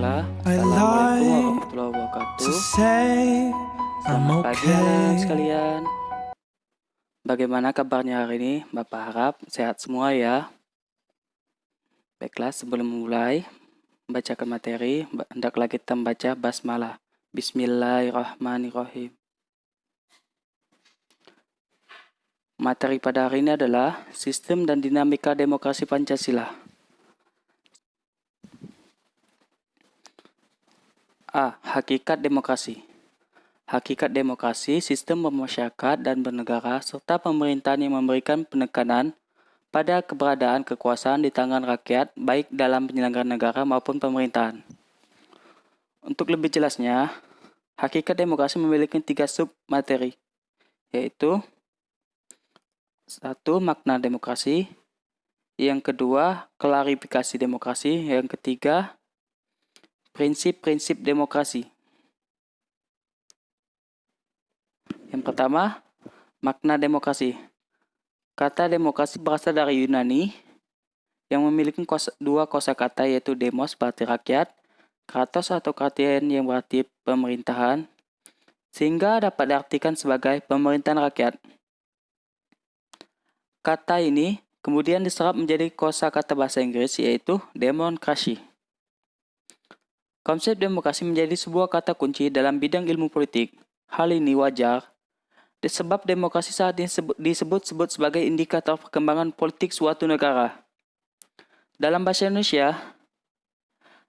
Baiklah, I Assalamualaikum like warahmatullahi to wabarakatuh. say I'm Selamat pagi anak-anak okay. sekalian. Bagaimana kabarnya hari ini? Bapak harap sehat semua ya. Baiklah, sebelum memulai membacakan materi, hendaklah kita membaca basmalah. Bismillahirrahmanirrahim. Materi pada hari ini adalah sistem dan dinamika demokrasi Pancasila. A. Hakikat demokrasi. Hakikat demokrasi, sistem bermasyarakat dan bernegara, serta pemerintahan yang memberikan penekanan pada keberadaan kekuasaan di tangan rakyat, baik dalam penyelenggaraan negara maupun pemerintahan. Untuk lebih jelasnya, hakikat demokrasi memiliki 3 sub-materi, yaitu 1. Makna demokrasi, yang kedua, klarifikasi demokrasi, yang ketiga, prinsip-prinsip demokrasi. Yang pertama, makna demokrasi. Kata demokrasi berasal dari Yunani yang memiliki 2 kosakata, yaitu demos berarti rakyat, kratos atau kratian yang berarti pemerintahan, sehingga dapat diartikan sebagai pemerintahan rakyat. Kata ini kemudian diserap menjadi kosakata bahasa Inggris, yaitu democracy. Konsep demokrasi menjadi sebuah kata kunci dalam bidang ilmu politik. Hal ini wajar sebab demokrasi saat ini disebut-sebut sebagai indikator perkembangan politik suatu negara. Dalam bahasa Indonesia,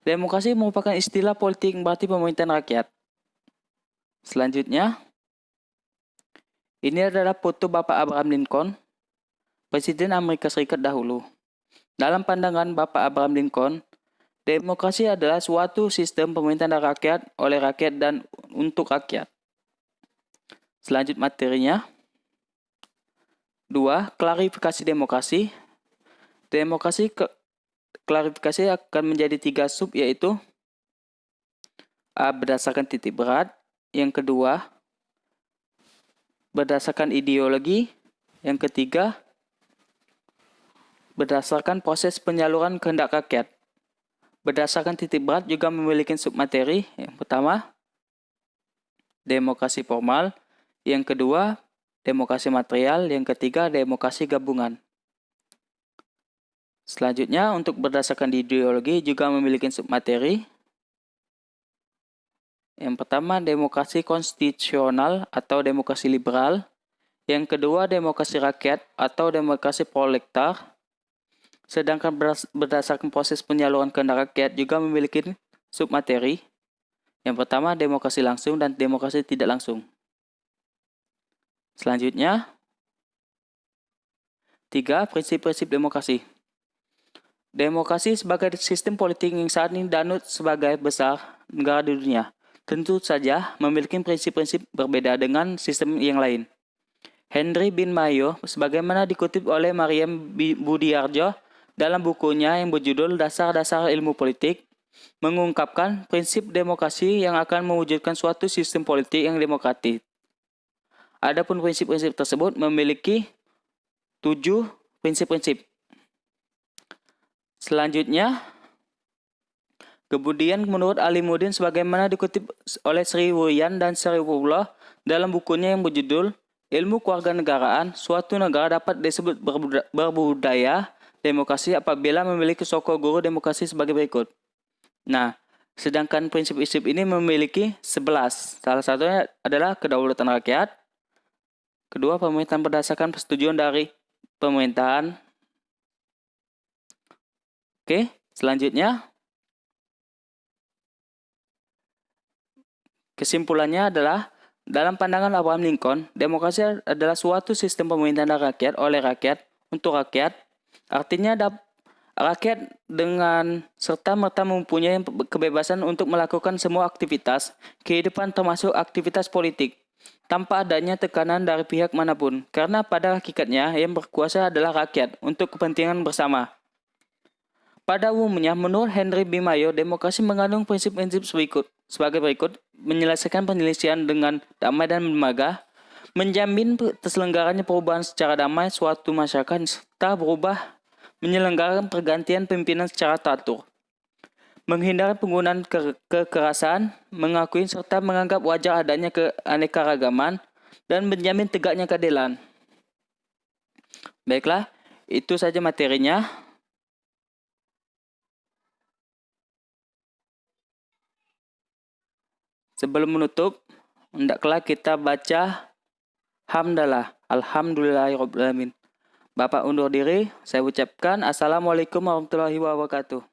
demokrasi merupakan istilah politik yang berarti pemerintahan rakyat. Selanjutnya, ini adalah foto Bapak Abraham Lincoln, Presiden Amerika Serikat dahulu. Dalam pandangan Bapak Abraham Lincoln, demokrasi adalah suatu sistem pemerintahan rakyat, oleh rakyat, dan untuk rakyat. Selanjut materinya. 2. Klarifikasi demokrasi. Klarifikasi akan menjadi 3 sub, yaitu A. Berdasarkan titik berat. Yang kedua, berdasarkan ideologi. Yang ketiga, berdasarkan proses penyaluran kehendak rakyat. Berdasarkan titik berat juga memiliki submateri. Yang pertama, demokrasi formal. Yang kedua, demokrasi material. Yang ketiga, demokrasi gabungan. Selanjutnya, untuk berdasarkan ideologi juga memiliki submateri. Yang pertama, demokrasi konstitusional atau demokrasi liberal. Yang kedua, demokrasi rakyat atau demokrasi proletar. Sedangkan berdasarkan proses penyaluran kehendak rakyat juga memiliki submateri. Yang pertama, demokrasi langsung dan demokrasi tidak langsung. Selanjutnya, 3. Prinsip-prinsip demokrasi. Demokrasi sebagai sistem politik yang saat ini danut sebagai besar negara di dunia, tentu saja memiliki prinsip-prinsip berbeda dengan sistem yang lain. Henry bin Mayo, sebagaimana dikutip oleh Mariam Budiarjo dalam bukunya yang berjudul Dasar-Dasar Ilmu Politik, mengungkapkan prinsip demokrasi yang akan mewujudkan suatu sistem politik yang demokratis. Adapun prinsip-prinsip tersebut memiliki 7 prinsip-prinsip. Selanjutnya, kemudian menurut Alimuddin sebagaimana dikutip oleh Sri Wuyan dan Sri Wullah dalam bukunya yang berjudul Ilmu Kewarganegaraan, suatu negara dapat disebut berbudaya demokrasi apabila memiliki sokol guru demokrasi sebagai berikut. Nah, sedangkan prinsip-prinsip ini memiliki 11. Salah satunya adalah kedaulatan rakyat. Kedua, pemerintahan berdasarkan persetujuan dari pemerintahan. Oke, selanjutnya. Kesimpulannya adalah, dalam pandangan Abraham Lincoln, demokrasi adalah suatu sistem pemerintahan rakyat oleh rakyat untuk rakyat. Artinya rakyat dengan serta-merta mempunyai kebebasan untuk melakukan semua aktivitas kehidupan termasuk aktivitas politik tanpa adanya tekanan dari pihak manapun, karena pada hakikatnya yang berkuasa adalah rakyat untuk kepentingan bersama. Pada umumnya, menurut Henry B. Mayo, demokrasi mengandung prinsip-prinsip sebagai berikut: menyelesaikan penyelesaian dengan damai dan lembaga, menjamin terselenggaranya perubahan secara damai suatu masyarakat, serta menyelenggarkan pergantian pimpinan secara teratur, menghindari penggunaan kekerasan, mengakui serta menganggap wajar adanya keanekaragaman, dan menjamin tegaknya keadilan. Baiklah, itu saja materinya. Sebelum menutup, hendaklah kita baca hamdalah, alhamdulillahirobbilalamin. Bapak undur diri, saya ucapkan Assalamualaikum warahmatullahi wabarakatuh.